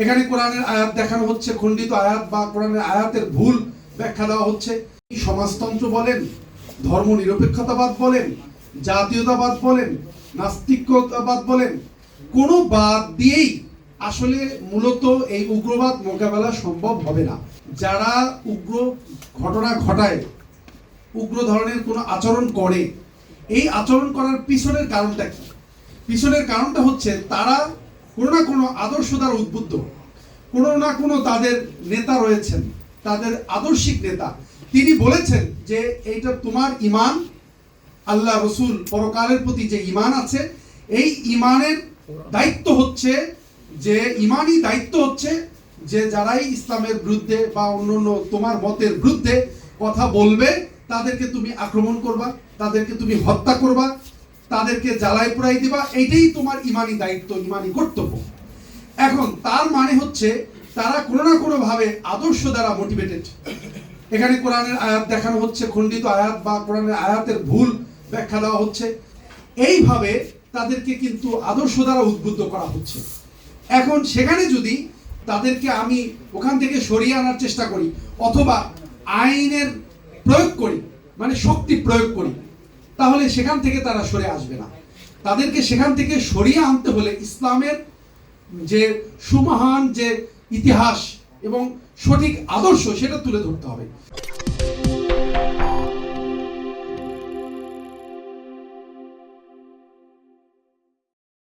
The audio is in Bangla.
এখানে কোরআনের আয়াত দেখানো হচ্ছে, খণ্ডিত আয়াত বা কোরআনের আয়াতের ভুল ব্যাখ্যা দেওয়া হচ্ছে। সমাজতন্ত্র বলেন, ধর্ম নিরপেক্ষতাবাদ বলেন, জাতীয়তাবাদ বলেন, নাস্তিকতাবাদ বলেন, কোনো বাদ দিয়েই আসলে মূলত এই উগ্রবাদ মোকাবেলা সম্ভব হবে না। যারা উগ্র ঘটনা ঘটায়, উগ্র ধরনের কোনো আচরণ করে, এই আচরণ করার পিছনের কারণটা কি? পিছনের কারণটা হচ্ছে তারা কোনো না কোনো আদর্শ দ্বারা উদ্বুদ্ধ, কোনো না কোনো তাদের নেতা রয়েছেন, তাদের আদর্শিক নেতা, তিনি বলেছেন যে এইটা তোমার ইমান, আল্লাহ রসুল পরকালের প্রতি যে ইমান আছে, এই ইমানের দায়িত্ব হচ্ছে যে ইমানই দায়িত্ব হচ্ছে যে যারাই ইসলামের বিরুদ্ধে বা অন্যান্য তোমার মতের বিরুদ্ধে কথা বলবে তাদেরকে তুমি আক্রমণ করবা, তাদেরকে তুমি হত্যা করবা, তাদেরকে জ্বালায় পোড়াই দিবা, এইটাই তোমার ইমানি দায়িত্ব, ইমানি কর্তব্য। এখন তার মানে হচ্ছে তারা কোনো না কোনো ভাবে আদর্শ দ্বারা মোটিভেটেড। এখানে কোরআনের আয়াত দেখানো হচ্ছে, খণ্ডিত আয়াত বা কোরআনের আয়াতের ভুল ব্যাখ্যা দেওয়া হচ্ছে। এইভাবে তাদেরকে কিন্তু আদর্শ দ্বারা উদ্বুদ্ধ করা হচ্ছে। এখন সেখানে যদি তাদেরকে আমি ওখান থেকে সরিয়ে আনার চেষ্টা করি অথবা আইনের প্রয়োগ করি, মানে শক্তি প্রয়োগ করি, তাহলে সেখান থেকে তারা সরে আসবে না। তাদেরকে সেখান থেকে সরিয়ে আনতে হলে ইসলামের যে সুমহান যে ইতিহাস এবং সঠিক আদর্শ সেটা তুলে ধরতে হবে।